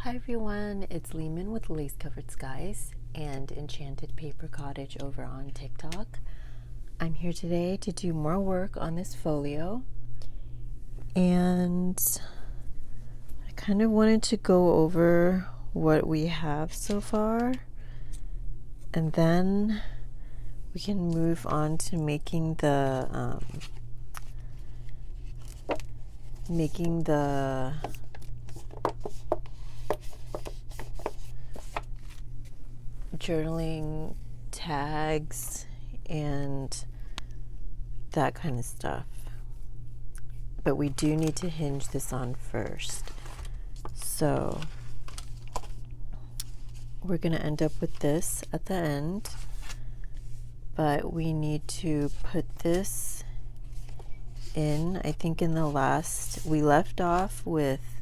Hi everyone, it's Lehman with Lace Covered Skies and Enchanted Paper Cottage over on TikTok. I'm here today to do more work on this folio, and I kind of wanted to go over what we have so far, and then we can move on to making the journaling tags and that kind of stuff. But we do need to hinge this on first. So we're going to end up with this at the end, but we need to put this in. I think in the last, we left off with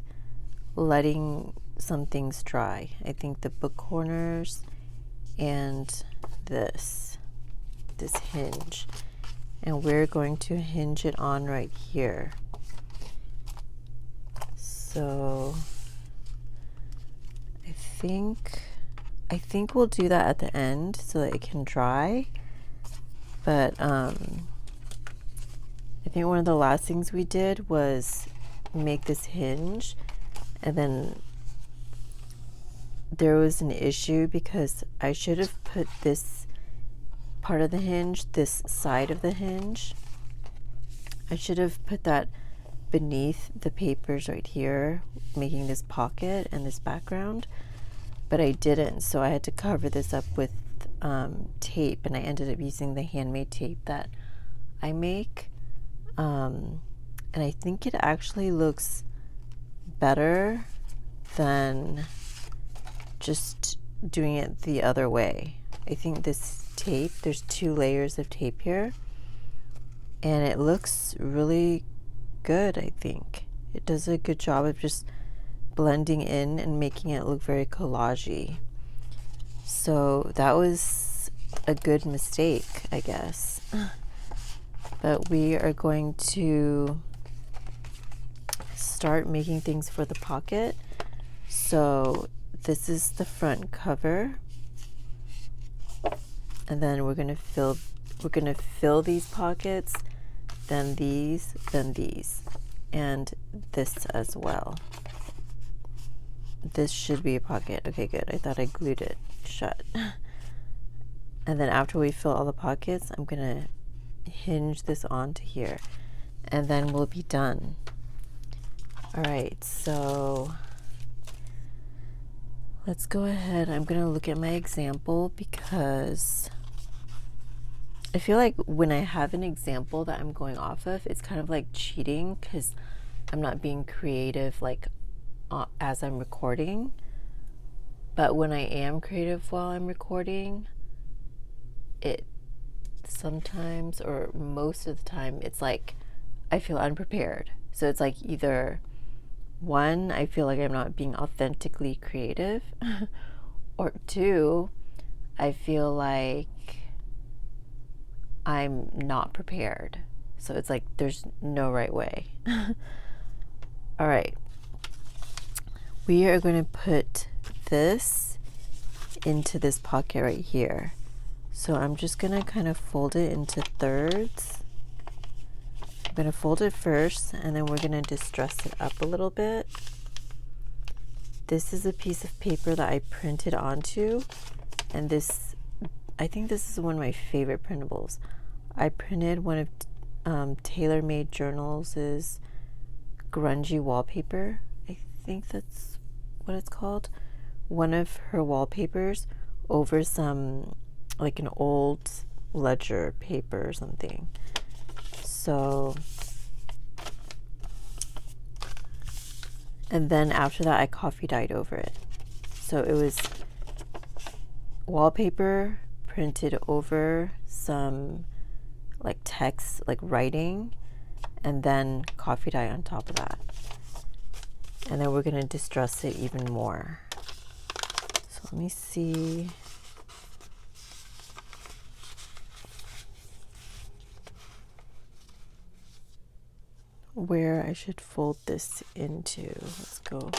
letting some things dry. I think the book corners and this hinge, and we're going to hinge it on right here. So I think we'll do that at the end so that it can dry. But I think one of the last things we did was make this hinge, and then there was an issue because I should have put this part of the hinge, this side of the hinge, I should have put that beneath the papers right here, making this pocket and this background, but I didn't, so I had to cover this up with tape, and I ended up using the handmade tape that I make, and I think it actually looks better than just doing it the other way. I think this tape, there's 2 layers of tape here, and it looks really good. I think it does a good job of just blending in and making it look very collagey. So that was a good mistake, I guess. But we are going to start making things for the pocket. So this is the front cover, and then we're gonna fill these pockets, then these, and this as well. This should be a pocket. Okay, good. I thought I glued it shut. And then after we fill all the pockets, I'm gonna hinge this onto here, and then we'll be done. All right, so let's go ahead. I'm going to look at my example because I feel like when I have an example that I'm going off of, it's kind of like cheating because I'm not being creative like as I'm recording. But when I am creative while I'm recording, it sometimes, or most of the time, it's like I feel unprepared. So it's like either one, I feel like I'm not being authentically creative, or 2, I feel like I'm not prepared. So it's like there's no right way. All right. We are going to put this into this pocket right here. So I'm just going to kind of fold it into thirds. I'm going to fold it first, and then we're going to distress it up a little bit. This is a piece of paper that I printed onto, and this, I think this is one of my favorite printables. I printed one of Tailor Made Journals' grungy wallpaper. I think that's what it's called. One of her wallpapers over some, like an old ledger paper or something. So, and then after that I coffee dyed over it. So it was wallpaper printed over some like text, like writing, and then coffee dye on top of that. And then we're going to distress it even more. So let me see. Where I should fold this into. Let's go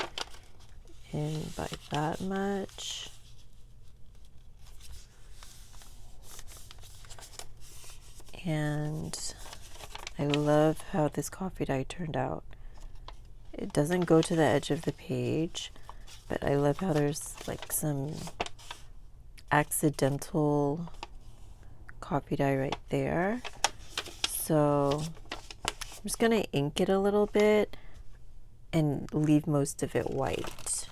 in by that much. And I love how this coffee dye turned out. It doesn't go to the edge of the page, but I love how there's like some accidental coffee dye right there. So I'm just gonna ink it a little bit and leave most of it white.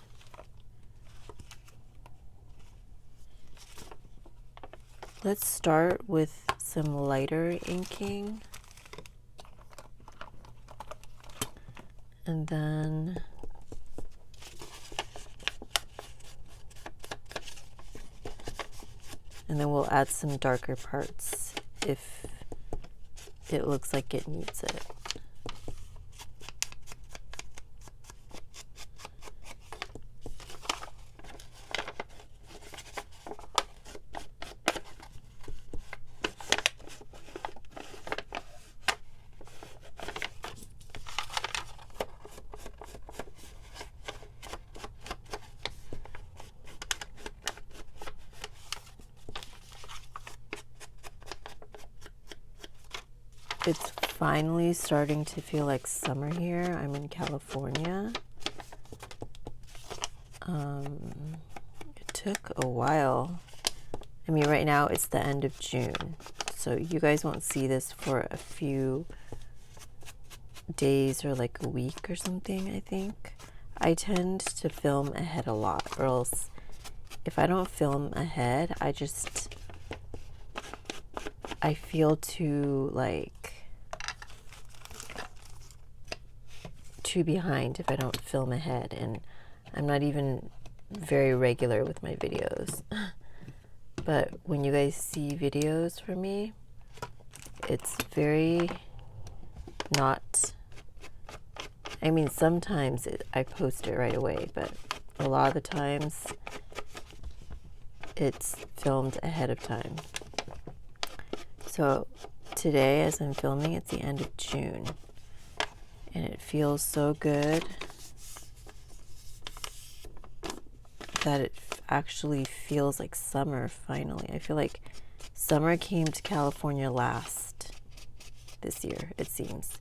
Let's start with some lighter inking, and then we'll add some darker parts if it looks like it needs it. It's finally starting to feel like summer here. I'm in California. It took a while. I mean, right now it's the end of June, so you guys won't see this for a few days or like a week or something, I think. I tend to film ahead a lot, or else if I don't film ahead, I feel too behind if I don't film ahead, and I'm not even very regular with my videos. But when you guys see videos from me, it's very not, I mean, sometimes I post it right away, but a lot of the times it's filmed ahead of time. So today, as I'm filming, it's the end of June, and it feels so good that it actually feels like summer finally. I feel like summer came to California last this year, it seems.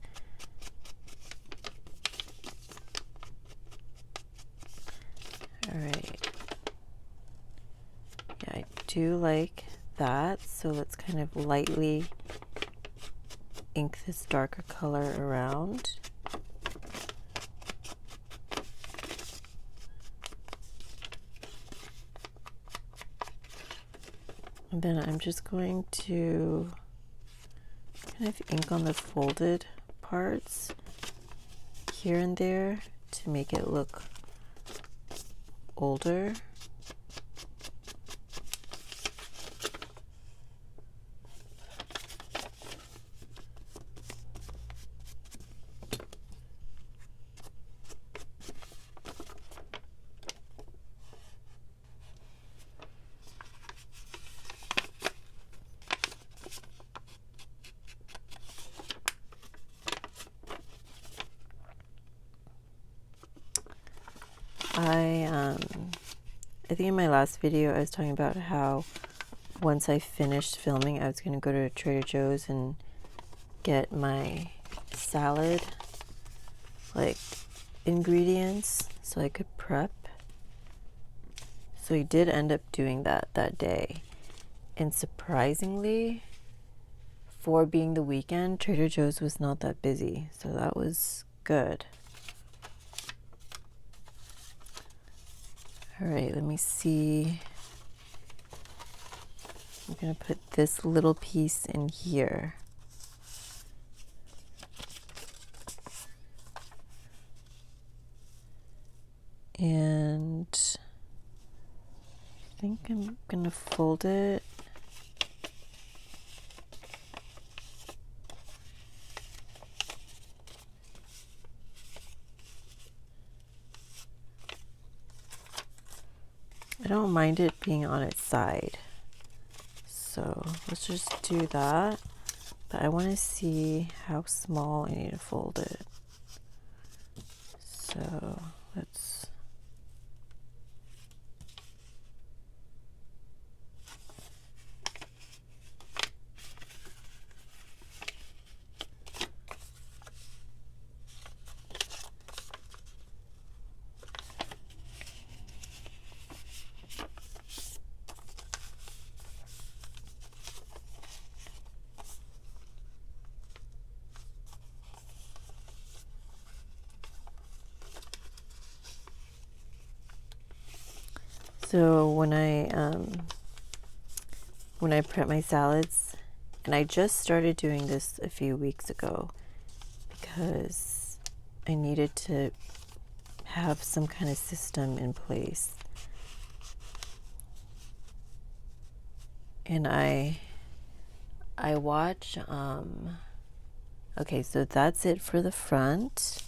All right. Yeah, I do like that. So let's kind of lightly ink this darker color around. And then I'm just going to kind of ink on the folded parts here and there to make it look older. I think in my last video I was talking about how once I finished filming I was going to go to Trader Joe's and get my salad ingredients so I could prep. So we did end up doing that day, and surprisingly, for being the weekend, Trader Joe's was not that busy, so that was good. All right, let me see. I'm gonna put this little piece in here. And I think I'm gonna fold it. I don't mind it being on its side. So let's just do that. But I want to see how small I need to fold it. So let's So when I prep my salads, and I just started doing this a few weeks ago because I needed to have some kind of system in place. And I watch, okay, so that's it for the front.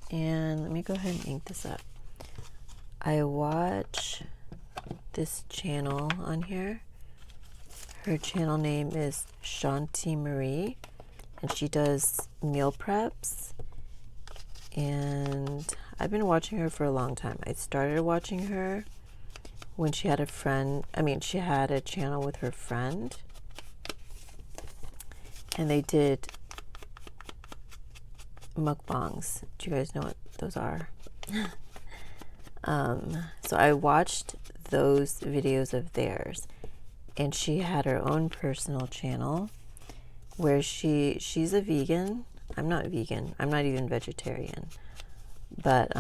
And let me go ahead and ink this up. I watch this channel on here. Her channel name is Shanti Marie, and she does meal preps. And I've been watching her for a long time. I started watching her when she had she had a channel with her friend, and they did mukbangs. Do you guys know what those are? So I watched those videos of theirs, and she had her own personal channel where she's a vegan. I'm not vegan. I'm not even vegetarian. But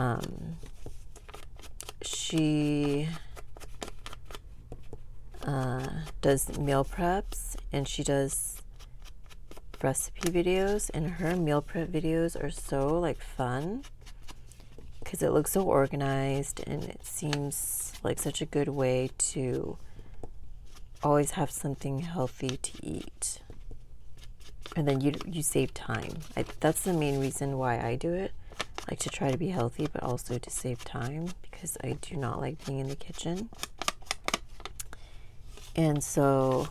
she does meal preps, and she does recipe videos, and her meal prep videos are so like fun because it looks so organized, and it seems like such a good way to always have something healthy to eat. And then you save time. That's the main reason why I do it. I like to try to be healthy, but also to save time because I do not like being in the kitchen. And so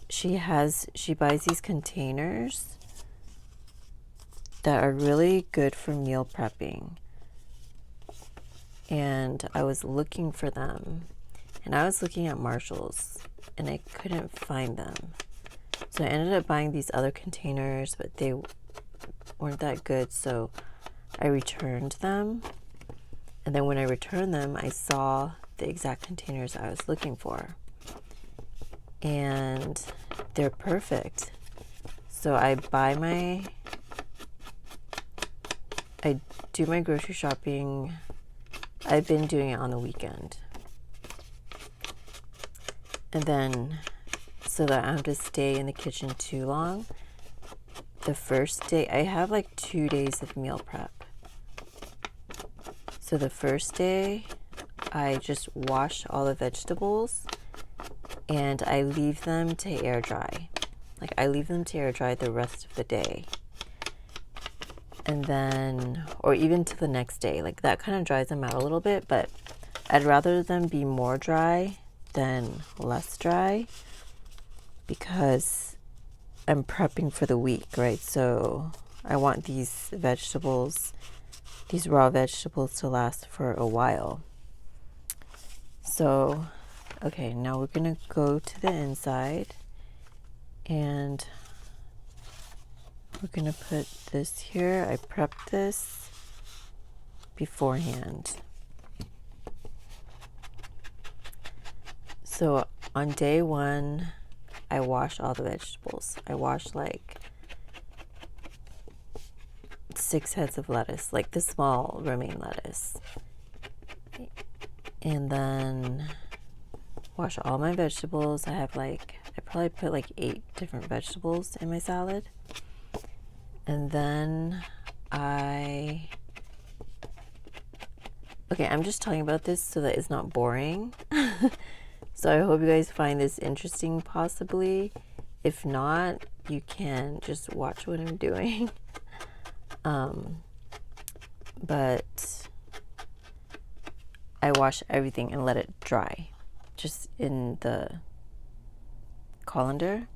she buys these containers that are really good for meal prepping. And I was looking for them, and I was looking at Marshall's, and I couldn't find them. So I ended up buying these other containers, but they weren't that good, so I returned them. And then when I returned them, I saw the exact containers I was looking for. And they're perfect. So I do my grocery shopping. I've been doing it on the weekend. And then, so that I don't have to stay in the kitchen too long, the first day, I have like 2 days of meal prep. So the first day, I just wash all the vegetables and I leave them to air dry. Like I leave them to air dry the rest of the day. And then, or even to the next day, like that kind of dries them out a little bit, but I'd rather them be more dry than less dry because I'm prepping for the week, right? So I want these raw vegetables to last for a while. So, okay, now we're gonna go to the inside, and we're gonna put this here. I prepped this beforehand. So on day one, I wash all the vegetables. I wash like 6 heads of lettuce, like the small romaine lettuce. And then wash all my vegetables. I probably put like 8 different vegetables in my salad. And then I'm just talking about this so that it's not boring. So I hope you guys find this interesting possibly. If not, you can just watch what I'm doing. But I wash everything and let it dry just in the colander.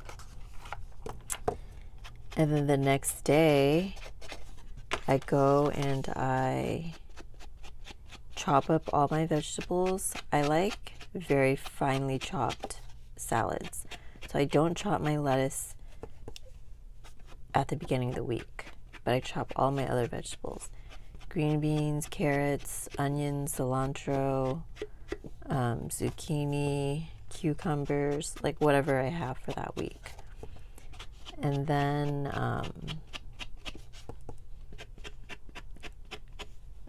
And then the next day, I go and I chop up all my vegetables. I like very finely chopped salads. So I don't chop my lettuce at the beginning of the week, but I chop all my other vegetables. Green beans, carrots, onions, cilantro, zucchini, cucumbers, like whatever I have for that week. And then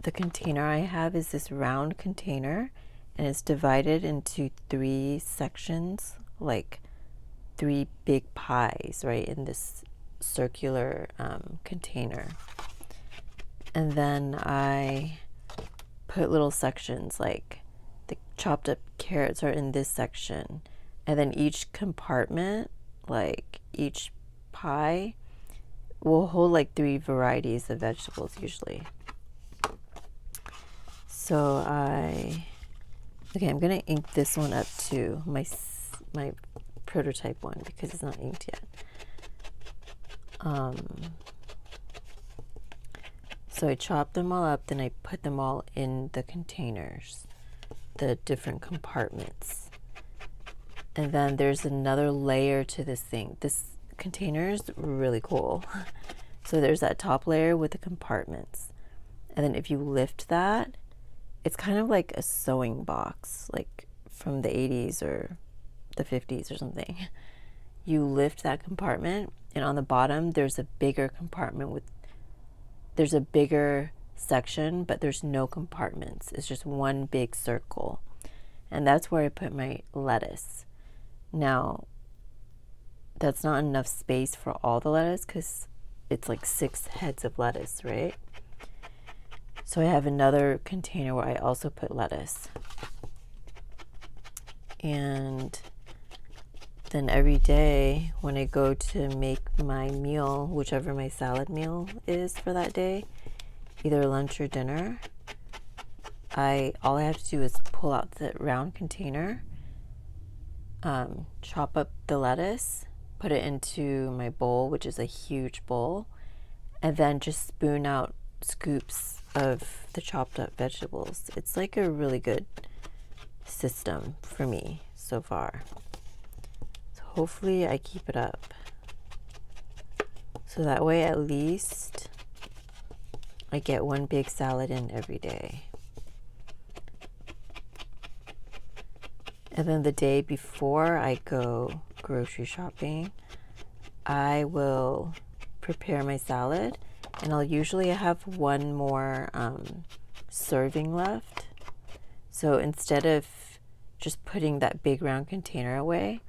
the container I have is this round container, and it's divided into 3 sections, like 3 big pies, right, in this circular container. And then I put little sections, like the chopped up carrots are in this section, and then each compartment, like each pie, will hold like 3 varieties of vegetables usually. So I'm gonna ink this one up too, my prototype one, because it's not inked yet. So I chopped them all up, then I put them all in the containers, the different compartments. And then there's another layer to this thing. This container is really cool. So there's that top layer with the compartments. And then if you lift that, it's kind of like a sewing box, like from the 80s or the 50s or something. You lift that compartment, and on the bottom there's a bigger compartment there's a bigger section, but there's no compartments. It's just one big circle. And that's where I put my lettuce. Now, that's not enough space for all the lettuce because it's like 6 heads of lettuce, right? So I have another container where I also put lettuce. And then every day when I go to make my meal, whichever my salad meal is for that day, either lunch or dinner, all I have to do is pull out the round container, chop up the lettuce, put it into my bowl, which is a huge bowl, and then just spoon out scoops of the chopped up vegetables. It's like a really good system for me so far. So hopefully I keep it up. So that way at least I get one big salad in every day. And then the day before I go grocery shopping, I will prepare my salad, and I'll usually have one more serving left. So instead of just putting that big round container away,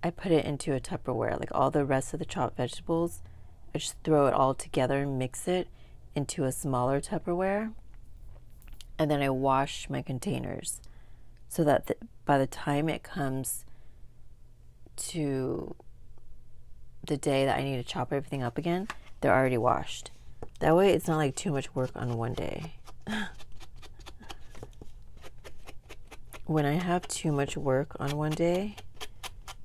I put it into a Tupperware. Like all the rest of the chopped vegetables, I just throw it all together and mix it into a smaller Tupperware. And then I wash my containers so that by the time it comes to the day that I need to chop everything up again, they're already washed. That way it's not like too much work on one day. When I have too much work on one day,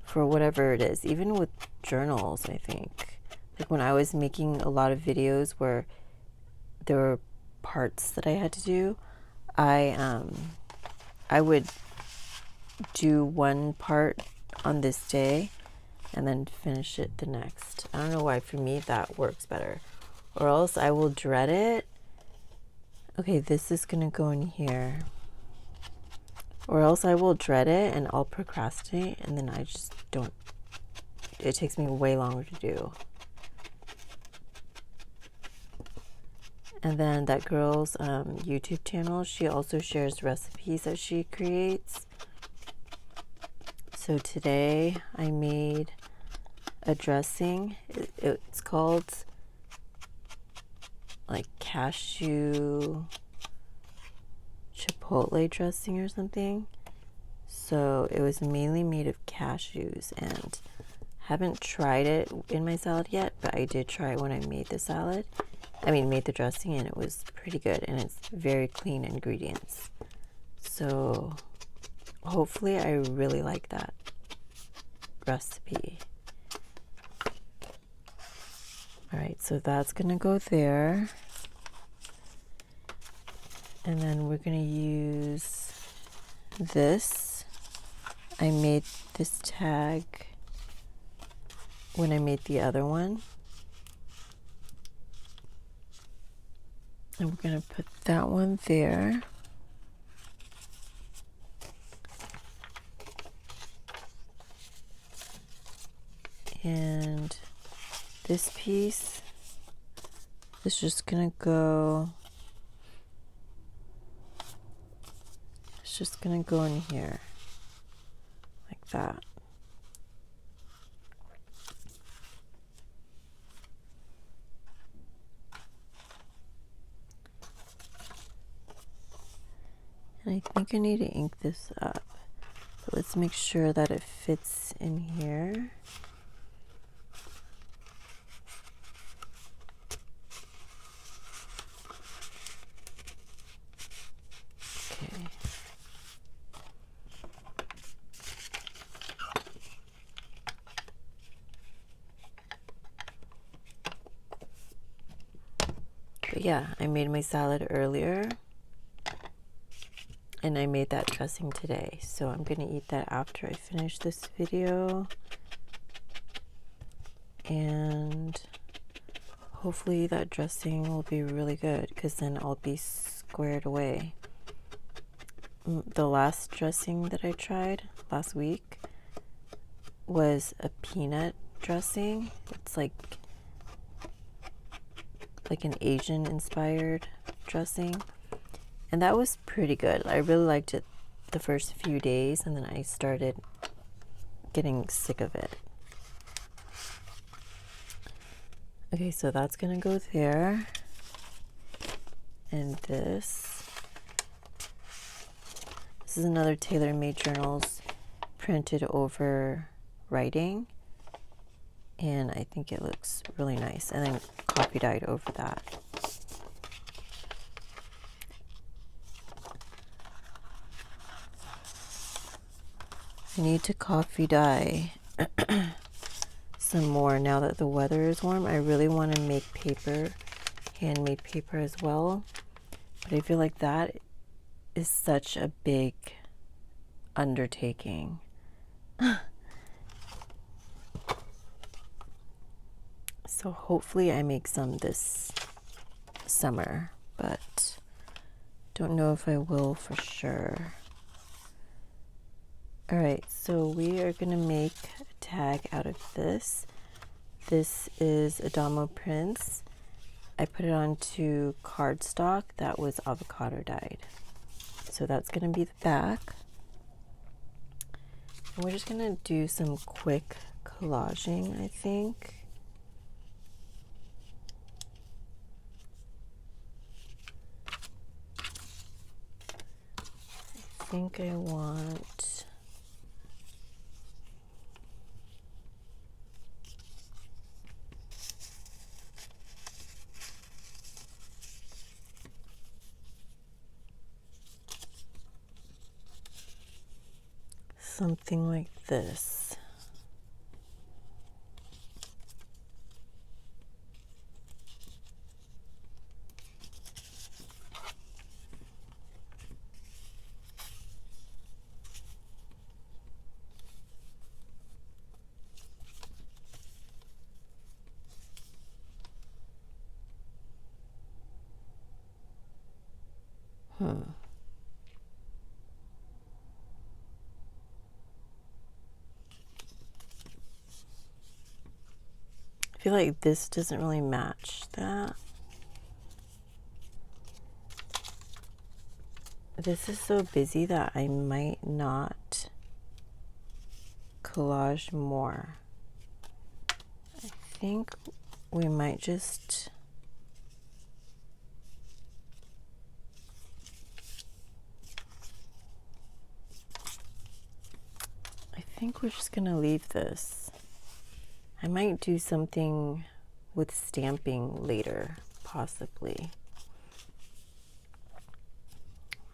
for whatever it is, even with journals, I think, like when I was making a lot of videos where there were parts that I had to do, I would do one part on this day and then finish it the next. I don't know why, for me that works better. Or else I will dread it. Okay, this is gonna go in here. Or else I will dread it and I'll procrastinate, and then I just don't. It takes me way longer to do. And then that girl's YouTube channel, she also shares recipes that she creates. So today I made a dressing. It's called like cashew chipotle dressing or something. So it was mainly made of cashews, and haven't tried it in my salad yet, but I did try it when I made the salad. Made the dressing, and it was pretty good, and it's very clean ingredients. So hopefully I really like that recipe. All right, so that's gonna go there. And then we're gonna use this. I made this tag when I made the other one. And we're gonna put that one there. And this piece is just gonna go it's just gonna go in here like that. And I think I need to ink this up. But let's make sure that it fits in here. Okay. But yeah, I made my salad earlier. And I made that dressing today, so I'm gonna eat that after I finish this video. And hopefully that dressing will be really good, because then I'll be squared away. The last dressing that I tried last week was a peanut dressing. It's like an Asian inspired dressing. And that was pretty good. I really liked it the first few days, and then I started getting sick of it. Okay, so that's gonna go there. And this is another Tailor-Made Journals printed over writing. And I think it looks really nice. And then coffee dyed over that. I need to coffee dye some more now that the weather is warm. I really want to make paper, handmade paper as well. But I feel like that is such a big undertaking. So hopefully I make some this summer, but don't know if I will for sure. All right, so we are gonna make a tag out of this. This is Adamo Prints. I put it onto cardstock that was avocado dyed. So that's gonna be the back. And we're just gonna do some quick collaging, I think. I think I want something like this. I feel like this doesn't really match that. This is so busy that I might not collage more. I think we might just we're just gonna leave this. I might do something with stamping later, possibly.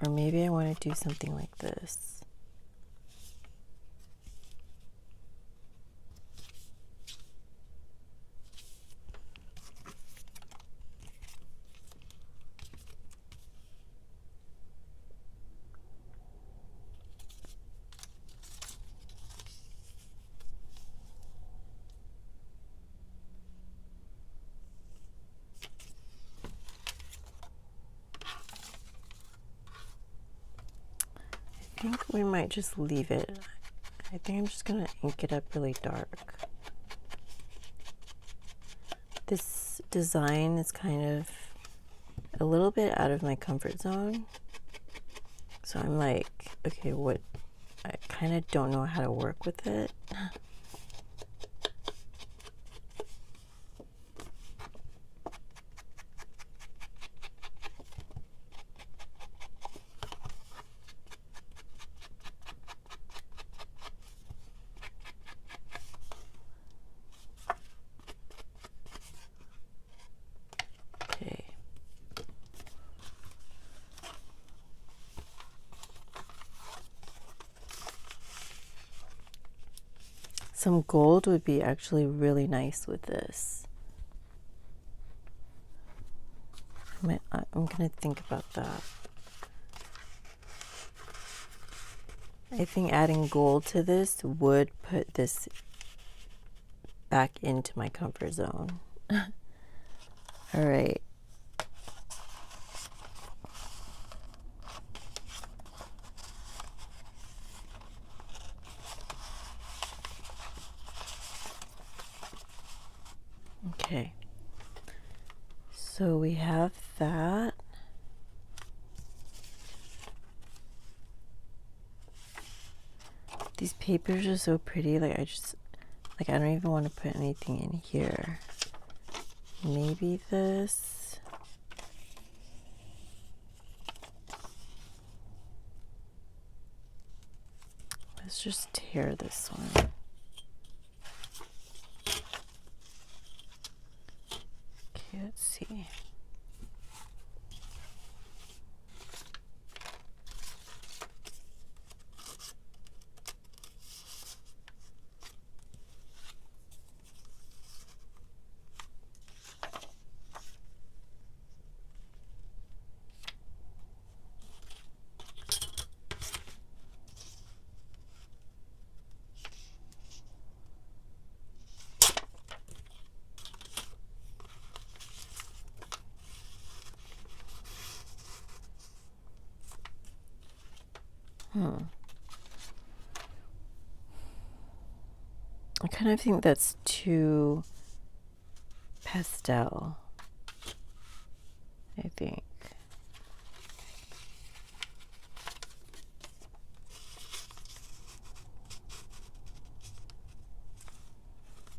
Or maybe I want to do something like this. I think we might just leave it. I think I'm just gonna ink it up really dark. This design is kind of a little bit out of my comfort zone. So I'm like, okay, what? I kind of don't know how to work with it. Okay. Some gold would be actually really nice with this. I'm gonna think about that. I think adding gold to this would put this back into my comfort zone. All right. Okay. So we have that. These papers are so pretty. Like I don't even want to put anything in here. Maybe this. Let's just tear this one. Okay, let's see. I kind of think that's too pastel, I think.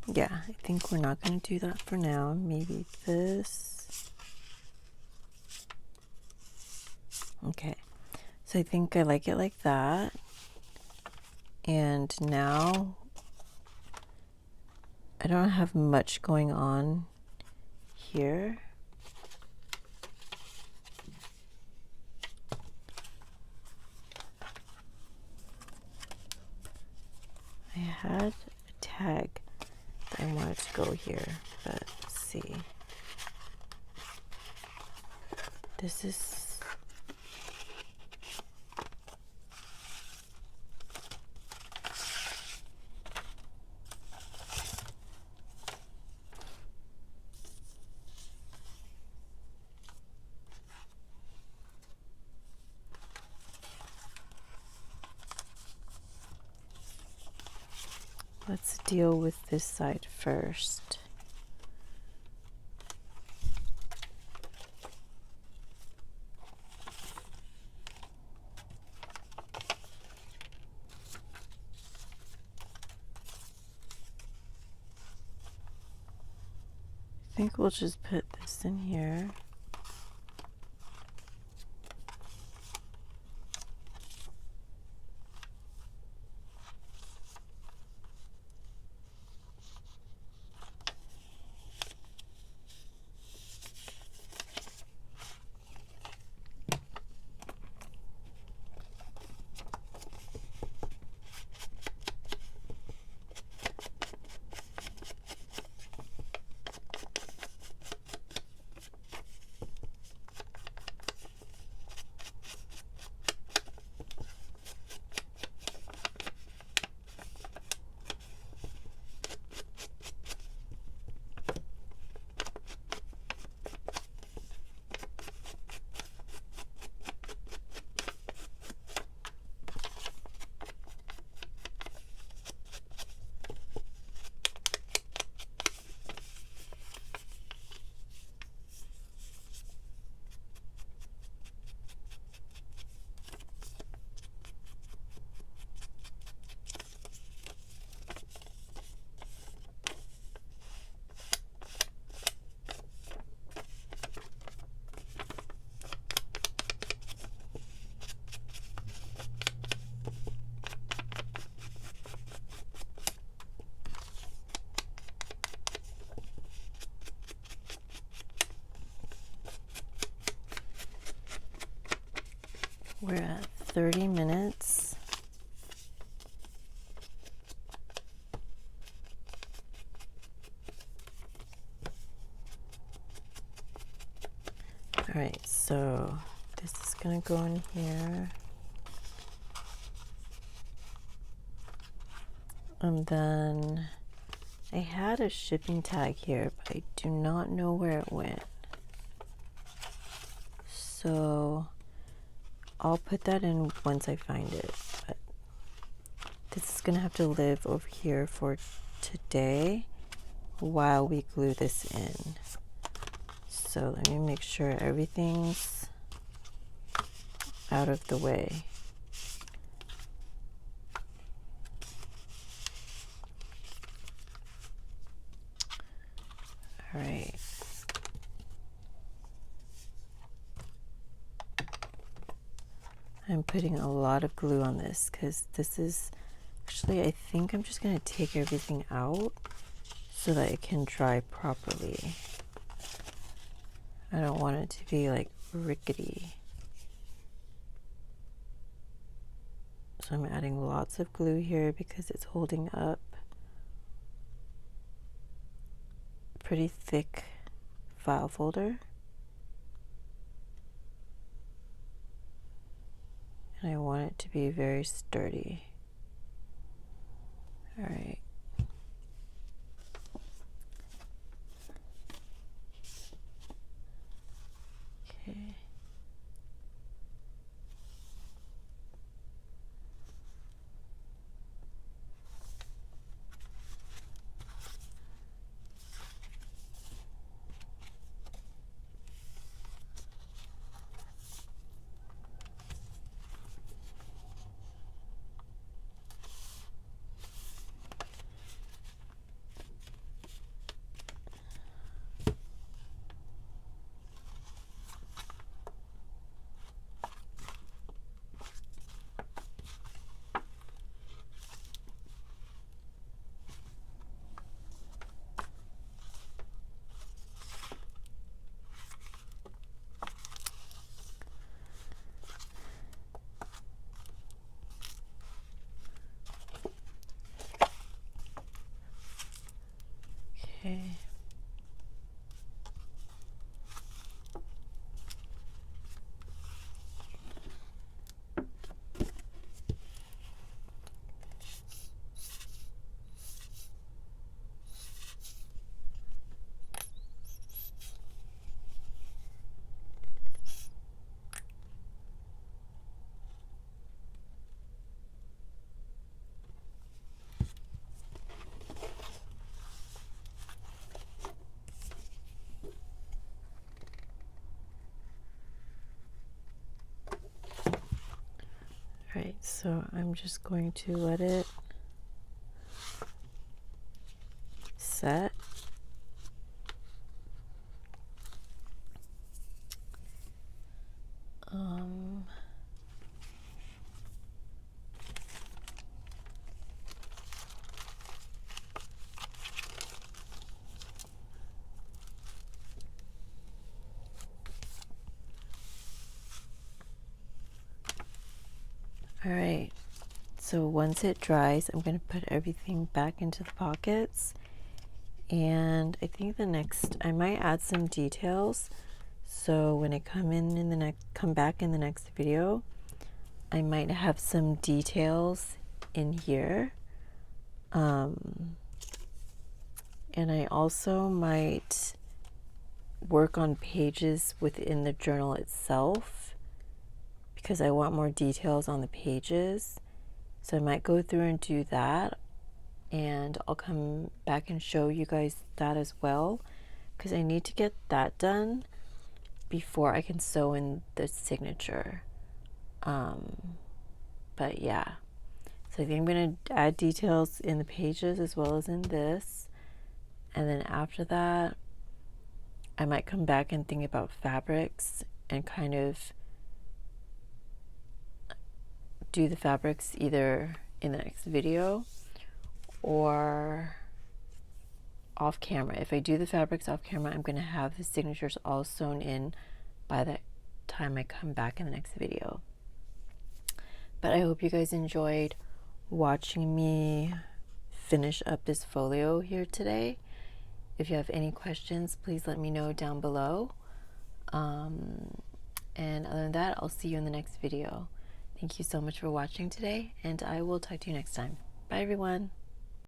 Yeah, I think we're not going to do that for now. Maybe this. Okay, so I think I like it like that. And now I don't have much going on here. I had a tag that I wanted to go here, but let's see. This is let's deal with this side first. I think we'll just put this in here. We're at 30 minutes. All right, so this is gonna go in here. And then I had a shipping tag here, but I do not know where it went. So I'll put that in once I find it. But this is gonna have to live over here for today while we glue this in. So let me make sure everything's out of the way. All right. I'm putting a lot of glue on this because this is actually, I think I'm just going to take everything out so that it can dry properly. I don't want it to be like rickety. So I'm adding lots of glue here because it's holding up a pretty thick file folder. And I want it to be very sturdy. All right. Okay. Okay. Right, so I'm just going to let it set. All right, so once it dries, I'm going to put everything back into the pockets. And I think I might add some details. So when I come back in the next video, I might have some details in here. And I also might work on pages within the journal itself because I want more details on the pages. So I might go through and do that, and I'll come back and show you guys that as well because I need to get that done before I can sew in the signature. But yeah, so I think I'm going to add details in the pages as well as in this, and then after that I might come back and think about fabrics and kind of do the fabrics either in the next video or off camera. If I do the fabrics off camera, I'm going to have the signatures all sewn in by the time I come back in the next video. But I hope you guys enjoyed watching me finish up this folio here today. If you have any questions, please let me know down below. And other than that, I'll see you in the next video. Thank you so much for watching today, and I will talk to you next time. Bye, everyone.